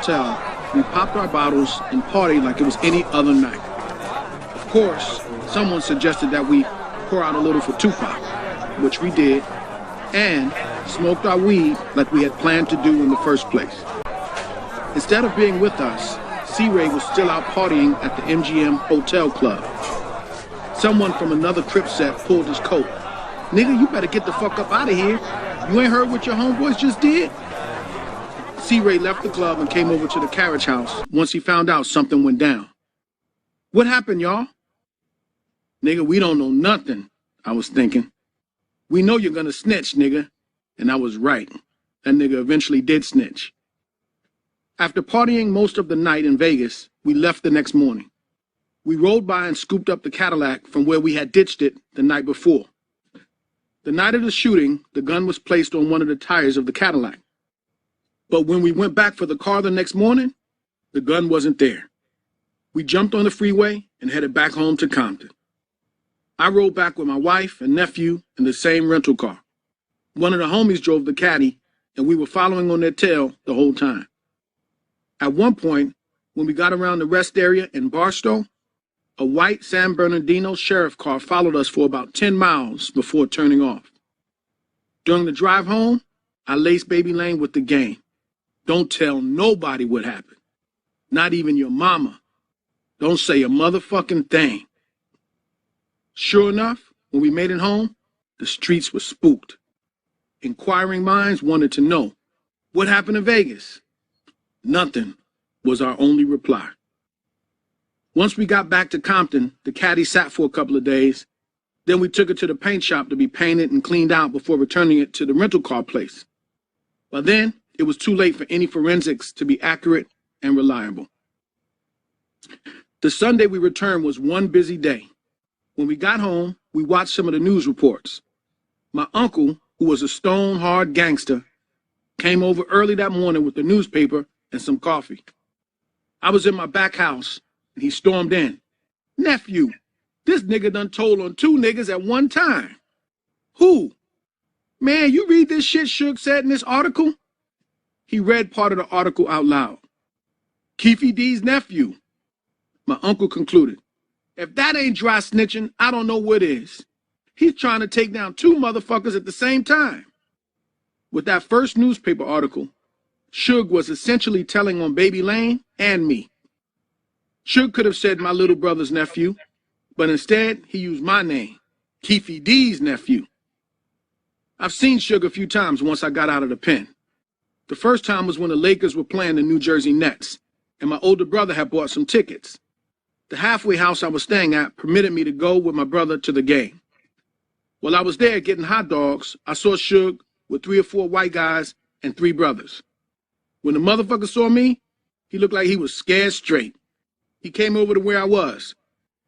hotel, we popped our bottles and partied like it was any other night. Of course, someone suggested that we pour out a little for Tupac, which we did, and smoked our weed like we had planned to do in the first place. Instead of being with us, C-Ray was still out partying at the MGM Hotel Club. Someone from another Crip set pulled his coat. "Nigga, you better get the fuck up out of here. You ain't heard what your homeboys just did?" C-Ray left the club and came over to the carriage house once he found out something went down. "What happened, y'all?" "Nigga, we don't know nothing," I was thinking. "We know you're gonna snitch, nigga." And I was right. That nigga eventually did snitch. After partying most of the night in Vegas, we left the next morning. We rode by and scooped up the Cadillac from where we had ditched it the night before. The night of the shooting, the gun was placed on one of the tires of the Cadillac. But when we went back for the car the next morning, the gun wasn't there. We jumped on the freeway and headed back home to Compton. I rode back with my wife and nephew in the same rental car. One of the homies drove the caddy, and we were following on their tail the whole time. At one point, when we got around the rest area in Barstow, a white San Bernardino sheriff car followed us for about 10 miles before turning off. During the drive home, I laced Baby Lane with the game. Don't tell nobody what happened. Not even your mama. Don't say a motherfucking thing. Sure enough, when we made it home, the streets were spooked. Inquiring minds wanted to know, what happened in Vegas? Nothing was our only reply. Once we got back to Compton, the caddy sat for a couple of days. Then we took it to the paint shop to be painted and cleaned out before returning it to the rental car place. By then, it was too late for any forensics to be accurate and reliable. The Sunday we returned was one busy day. When we got home, we watched some of the news reports. My uncle, who was a stone-hard gangster, came over early that morning with the newspaper and some coffee. I was in my back house, and he stormed in. "Nephew, this nigga done told on 2 niggas at one time." "Who?" "Man, you read this shit Suge said in this article?" He read part of the article out loud. "Keefe D's nephew." My uncle concluded, "If that ain't dry snitching, I don't know what is. He's trying to take down 2 motherfuckers at the same time." With that first newspaper article, Suge was essentially telling on Baby Lane and me. Suge could have said my little brother's nephew, but instead he used my name, Keefe D's nephew. I've seen Suge a few times once I got out of the pen. The first time was when the Lakers were playing the New Jersey Nets, and my older brother had bought some tickets. The halfway house I was staying at permitted me to go with my brother to the game. While I was there getting hot dogs, I saw Suge with 3 or 4 white guys and 3 brothers. When the motherfucker saw me, he looked like he was scared straight. He came over to where I was.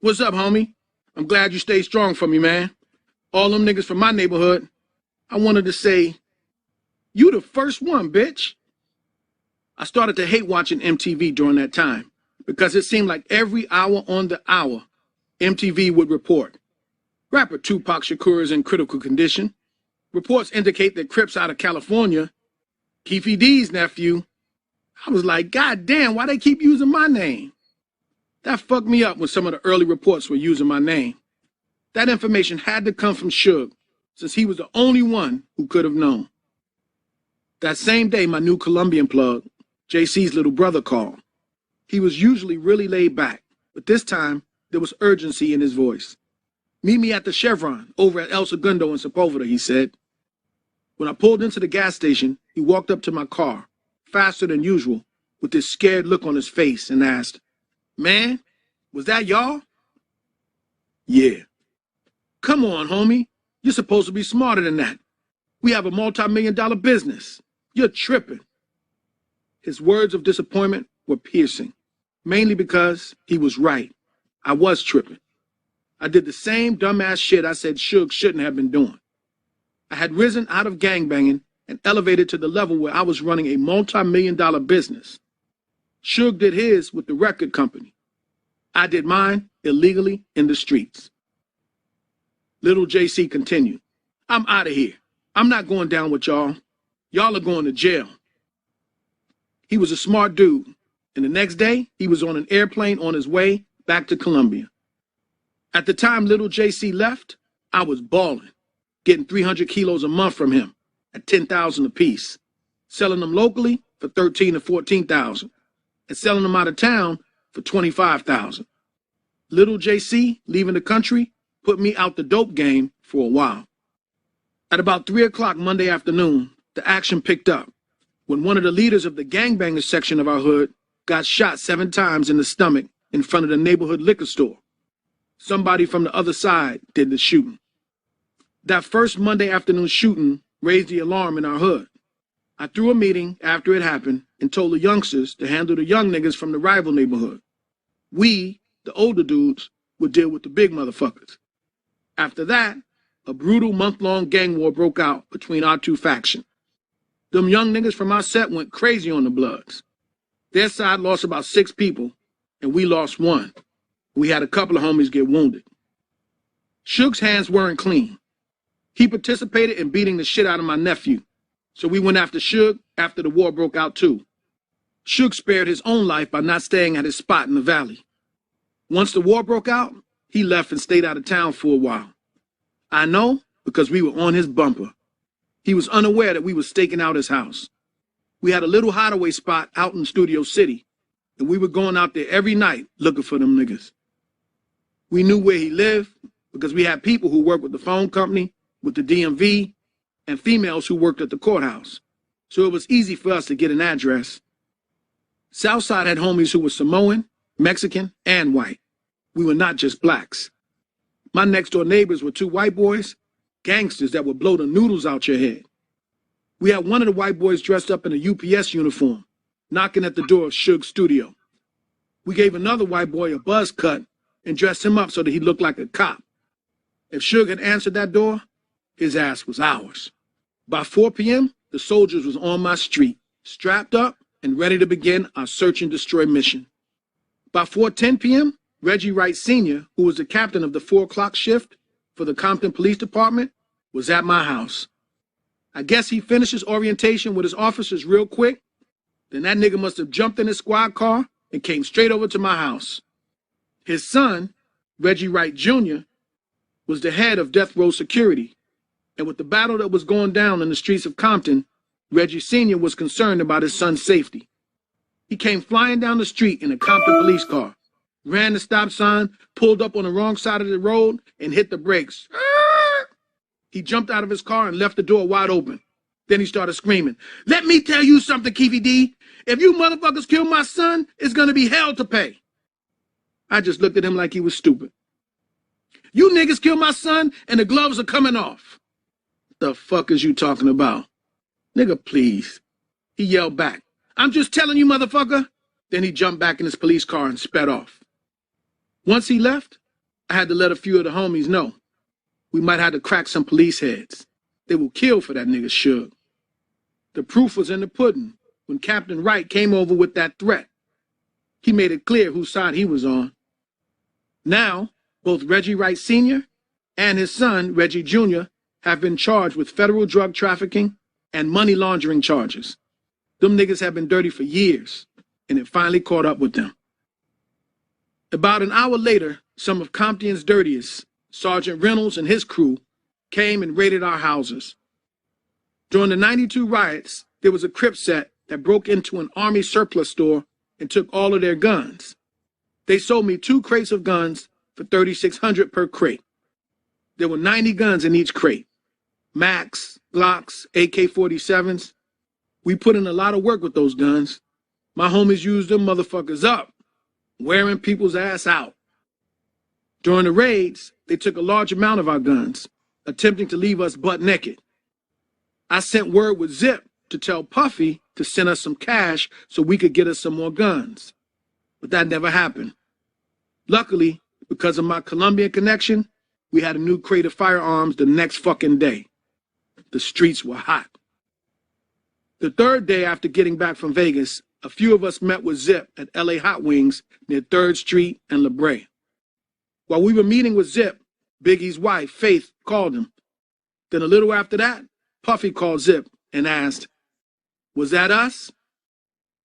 "What's up, homie? I'm glad you stayed strong for me, man. All them niggas from my neighborhood." I wanted to say, "You the first one, bitch." I started to hate watching MTV during that time because it seemed like every hour on the hour, MTV would report. Rapper Tupac Shakur is in critical condition. Reports indicate that Crips out of California, Keefe D's nephew. I was like, God damn, why they keep using my name? That fucked me up when some of the early reports were using my name. That information had to come from Suge, since he was the only one who could have known. That same day, my new Colombian plug, JC's little brother, called. He was usually really laid back, but this time there was urgency in his voice. "Meet me at the Chevron over at El Segundo in Sepulveda," he said. When I pulled into the gas station, he walked up to my car, faster than usual, with this scared look on his face, and asked, "Man, was that y'all?" "Yeah." "Come on, homie. You're supposed to be smarter than that. We have a multi-million-dollar business. You're tripping." His words of disappointment were piercing, mainly because he was right. I was tripping. I did the same dumbass shit I said Suge shouldn't have been doing. I had risen out of gangbanging and elevated to the level where I was running a multi-million-dollar business. Suge did his with the record company. I did mine illegally in the streets. Little JC continued, "I'm out of here. I'm not going down with y'all. Y'all are going to jail." He was a smart dude, and the next day, he was on an airplane on his way back to Colombia. At the time little JC left, I was balling, getting 300 kilos a month from him at $10,000 apiece, selling them locally for $13,000 to $14,000, and selling them out of town for $25,000. Little JC leaving the country put me out the dope game for a while. At about 3 o'clock Monday afternoon, the action picked up when one of the leaders of the gangbangers section of our hood got shot 7 times in the stomach in front of the neighborhood liquor store. Somebody from the other side did the shooting. That first Monday afternoon shooting raised the alarm in our hood. I threw a meeting after it happened and told the youngsters to handle the young niggas from the rival neighborhood. We, the older dudes, would deal with the big motherfuckers. After that, a brutal month-long gang war broke out between our two factions. Them young niggas from our set went crazy on the Bloods. Their side lost about 6 people, and we lost 1. We had a couple of homies get wounded. Suge's hands weren't clean. He participated in beating the shit out of my nephew, so we went after Suge after the war broke out too. Suge spared his own life by not staying at his spot in the valley. Once the war broke out, he left and stayed out of town for a while. I know because we were on his bumper. He was unaware that we were staking out his house. We had a little hideaway spot out in Studio City, and we were going out there every night looking for them niggas. We knew where he lived because we had people who worked with the phone company, with the DMV, and females who worked at the courthouse. So it was easy for us to get an address. Southside had homies who were Samoan, Mexican, and white. We were not just blacks. My next door neighbors were 2 white boys, gangsters that would blow the noodles out your head. We had one of the white boys dressed up in a UPS uniform, knocking at the door of Suge's studio. We gave another white boy a buzz cut and dressed him up so that he looked like a cop. If Suge had answered that door, his ass was ours. By 4 p.m., the soldiers was on my street, strapped up and ready to begin our search and destroy mission. By 4:10 p.m., Reggie Wright Sr., who was the captain of the 4 o'clock shift for the Compton Police Department, was at my house. I guess he finished his orientation with his officers real quick. Then that nigga must have jumped in his squad car and came straight over to my house. His son, Reggie Wright Jr., was the head of death row security. And with the battle that was going down in the streets of Compton, Reggie Sr. was concerned about his son's safety. He came flying down the street in a Compton police car, ran the stop sign, pulled up on the wrong side of the road, and hit the brakes. He jumped out of his car and left the door wide open. Then he started screaming, "Let me tell you something, Keefe D. If you motherfuckers kill my son, it's gonna be hell to pay." I just looked at him like he was stupid. "You niggas kill my son and the gloves are coming off." "The fuck is you talking about?" "Nigga, please." He yelled back, "I'm just telling you, motherfucker." Then he jumped back in his police car and sped off. Once he left, I had to let a few of the homies know. We might have to crack some police heads. They will kill for that nigga Suge. The proof was in the pudding when Captain Wright came over with that threat. He made it clear whose side he was on. Now, both Reggie Wright Sr. and his son, Reggie Jr., have been charged with federal drug trafficking and money laundering charges. Them niggas have been dirty for years, and it finally caught up with them. About an hour later, some of Compton's dirtiest, Sergeant Reynolds and his crew, came and raided our houses. During the '92 riots, there was a Crip set that broke into an Army surplus store and took all of their guns. They sold me 2 crates of guns for $3,600 per crate. There were 90 guns in each crate. Max, Glocks, AK-47s. We put in a lot of work with those guns. My homies used them motherfuckers up, wearing people's ass out. During the raids, they took a large amount of our guns, attempting to leave us butt naked. I sent word with Zip to tell Puffy to send us some cash so we could get us some more guns. But that never happened. Luckily, because of my Colombian connection, we had a new crate of firearms the next fucking day. The streets were hot. The 3rd day after getting back from Vegas, a few of us met with Zip at LA Hot Wings near 3rd Street and La Brea. While we were meeting with Zip, Biggie's wife, Faith, called him. Then a little after that, Puffy called Zip and asked, "Was that us?"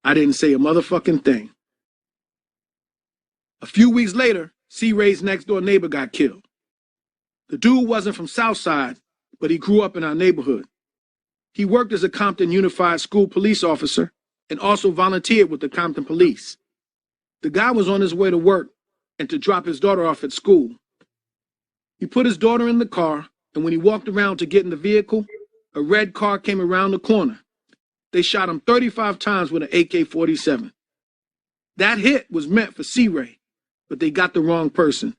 I didn't say a motherfucking thing. A few weeks later, C-Ray's next door neighbor got killed. The dude wasn't from Southside, but he grew up in our neighborhood. He worked as a Compton Unified School police officer and also volunteered with the Compton Police. The guy was on his way to work and to drop his daughter off at school. He put his daughter in the car, and when he walked around to get in the vehicle, a red car came around the corner. They shot him 35 times with an AK-47. That hit was meant for C-Ray, but they got the wrong person.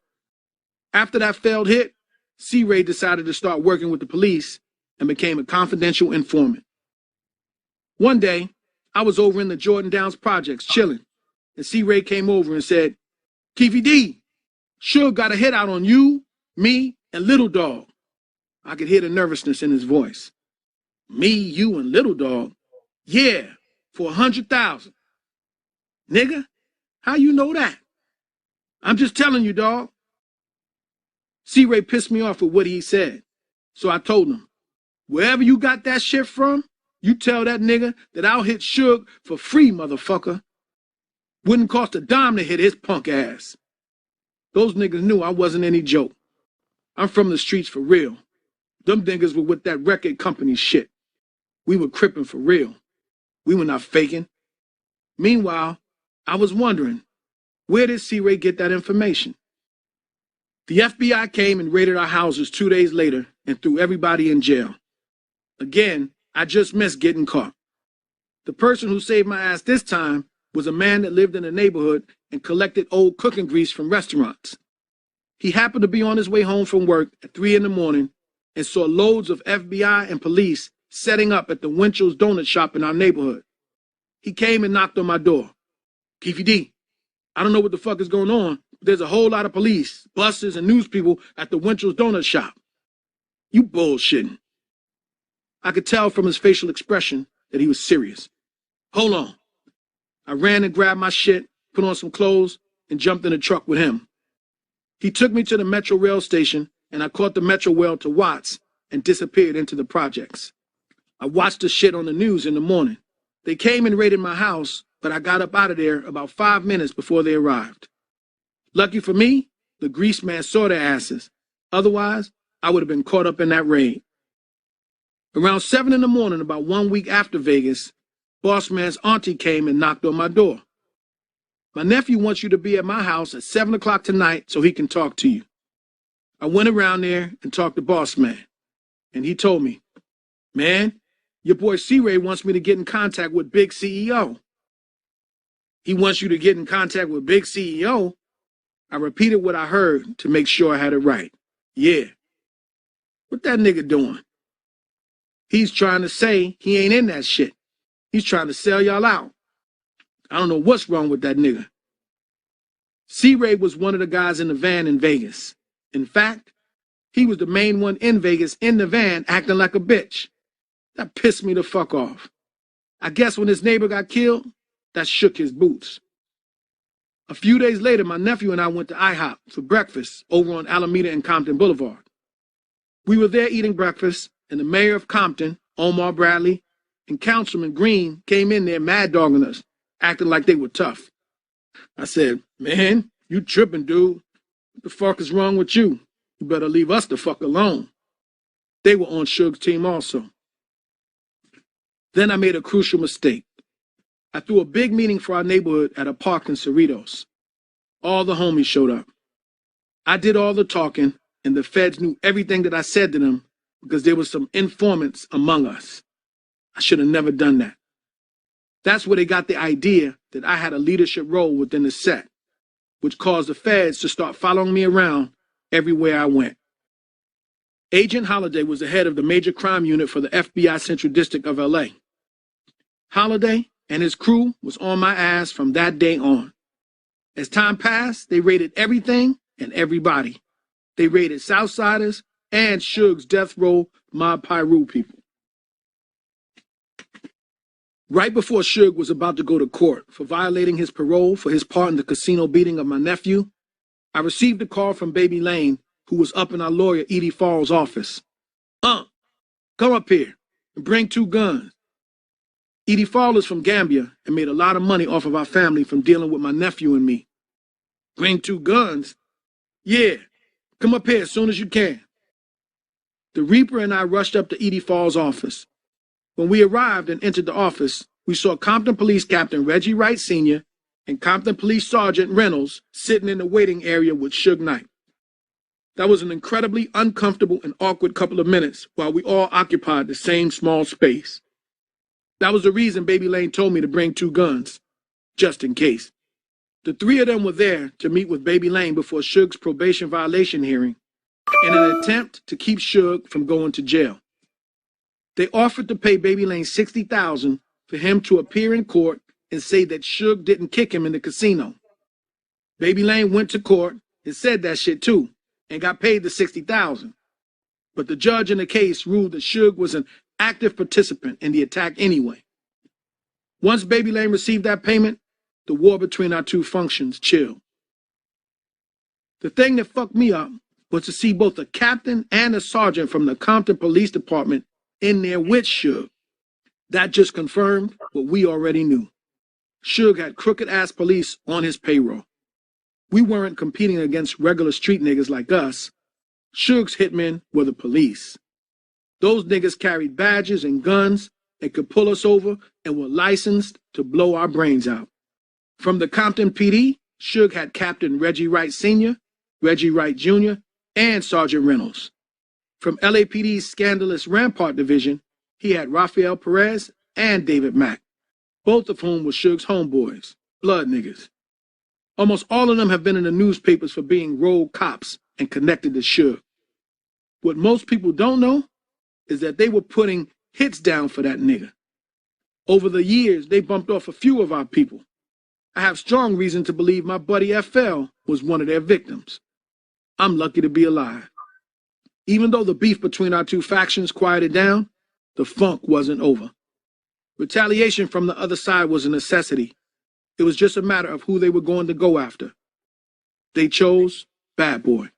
After that failed hit, C-Ray decided to start working with the police and became a confidential informant. One day, I was over in the Jordan Downs projects chilling, and C-Ray came over and said, "Keefe D, Suge got a hit out on you, me, and Little Dog." I could hear the nervousness in his voice. "Me, you, and Little Dog? Yeah, for 100,000. Nigga, how you know that?" "I'm just telling you, dog." C-Ray pissed me off with what he said, so I told him, "Wherever you got that shit from, you tell that nigga that I'll hit Suge for free, motherfucker. Wouldn't cost a dime to hit his punk ass." Those niggas knew I wasn't any joke. I'm from the streets for real. Them niggas were with that record company shit. We were crippin' for real. We were not faking. Meanwhile, I was wondering, where did C-Ray get that information? The FBI came and raided our houses 2 days later and threw everybody in jail. Again, I just missed getting caught. The person who saved my ass this time was a man that lived in the neighborhood and collected old cooking grease from restaurants. He happened to be on his way home from work at 3 in the morning and saw loads of FBI and police setting up at the Winchell's donut shop in our neighborhood. He came and knocked on my door. "Keefe D, I don't know what the fuck is going on, but there's a whole lot of police, buses, and news people at the Winchell's donut shop." "You bullshitting." I could tell from his facial expression that he was serious. "Hold on." I ran and grabbed my shit, put on some clothes, and jumped in a truck with him. He took me to the Metro Rail station, and I caught the Metro Rail to Watts and disappeared into the projects. I watched the shit on the news in the morning. They came and raided my house, but I got up out of there about 5 minutes before they arrived. Lucky for me, the grease man saw their asses. Otherwise, I would have been caught up in that raid. Around 7 in the morning, about 1 week after Vegas, boss man's auntie came and knocked on my door. "My nephew wants you to be at my house at 7 o'clock tonight so he can talk to you." I went around there and talked to boss man, and he told me, "Man, your boy C-Ray wants me to get in contact with Big CEO." "He wants you to get in contact with Big CEO?" I repeated what I heard to make sure I had it right. "Yeah." "What that nigga doing?" "He's trying to say he ain't in that shit. He's trying to sell y'all out. I don't know what's wrong with that nigga." C-Ray was one of the guys in the van in Vegas. In fact, he was the main one in Vegas in the van acting like a bitch. That pissed me the fuck off. I guess when his neighbor got killed, that shook his boots. A few days later, my nephew and I went to IHOP for breakfast over on Alameda and Compton Boulevard. We were there eating breakfast, and the mayor of Compton, Omar Bradley, and Councilman Green came in there mad-dogging us, acting like they were tough. I said, "Man, you tripping, dude. What the fuck is wrong with you? You better leave us the fuck alone." They were on Suge's team also. Then I made a crucial mistake. I threw a big meeting for our neighborhood at a park in Cerritos. All the homies showed up. I did all the talking, and the feds knew everything that I said to them because there were some informants among us. I should have never done that. That's where they got the idea that I had a leadership role within the set, which caused the feds to start following me around everywhere I went. Agent Holliday was the head of the major crime unit for the FBI Central District of LA. Holliday and his crew was on my ass from that day on. As time passed, they raided everything and everybody. They raided Southsiders and Suge's death row Mob Piru people. Right before Suge was about to go to court for violating his parole for his part in the casino beating of my nephew, I received a call from Baby Lane, who was up in our lawyer Edie Fall's office. Come up here and bring 2 guns." Edie Fall is from Gambia and made a lot of money off of our family from dealing with my nephew and me. Bring 2 guns? Yeah, come up here as soon as you can. The Reaper and I rushed up to Edie Fall's office. When we arrived and entered the office, we saw Compton Police Captain Reggie Wright Sr. and Compton Police Sergeant Reynolds sitting in the waiting area with Suge Knight. That was an incredibly uncomfortable and awkward couple of minutes while we all occupied the same small space. That was the reason Baby Lane told me to bring 2 guns, just in case. The 3 of them were there to meet with Baby Lane before Suge's probation violation hearing in an attempt to keep Suge from going to jail. They offered to pay Baby Lane $60,000 for him to appear in court and say that Suge didn't kick him in the casino. Baby Lane went to court and said that shit too, and got paid the $60,000. But the judge in the case ruled that Suge was an active participant in the attack anyway. Once Baby Lane received that payment, the war between our 2 functions chilled. The thing that fucked me up was to see both a captain and a sergeant from the Compton Police Department in there with Suge. That just confirmed what we already knew. Suge had crooked-ass police on his payroll. We weren't competing against regular street niggas like us. Suge's hitmen were the police. Those niggas carried badges and guns and could pull us over and were licensed to blow our brains out. From the Compton PD, Suge had Captain Reggie Wright Sr., Reggie Wright Jr., and Sergeant Reynolds. From LAPD's scandalous Rampart Division, he had Rafael Perez and David Mack, both of whom were Suge's homeboys, blood niggas. Almost all of them have been in the newspapers for being rogue cops and connected to Suge. What most people don't know is that they were putting hits down for that nigga. Over the years, they bumped off a few of our people. I have strong reason to believe my buddy FL was one of their victims. I'm lucky to be alive. Even though the beef between our 2 factions quieted down, the funk wasn't over. Retaliation from the other side was a necessity. It was just a matter of who they were going to go after. They chose Bad Boy.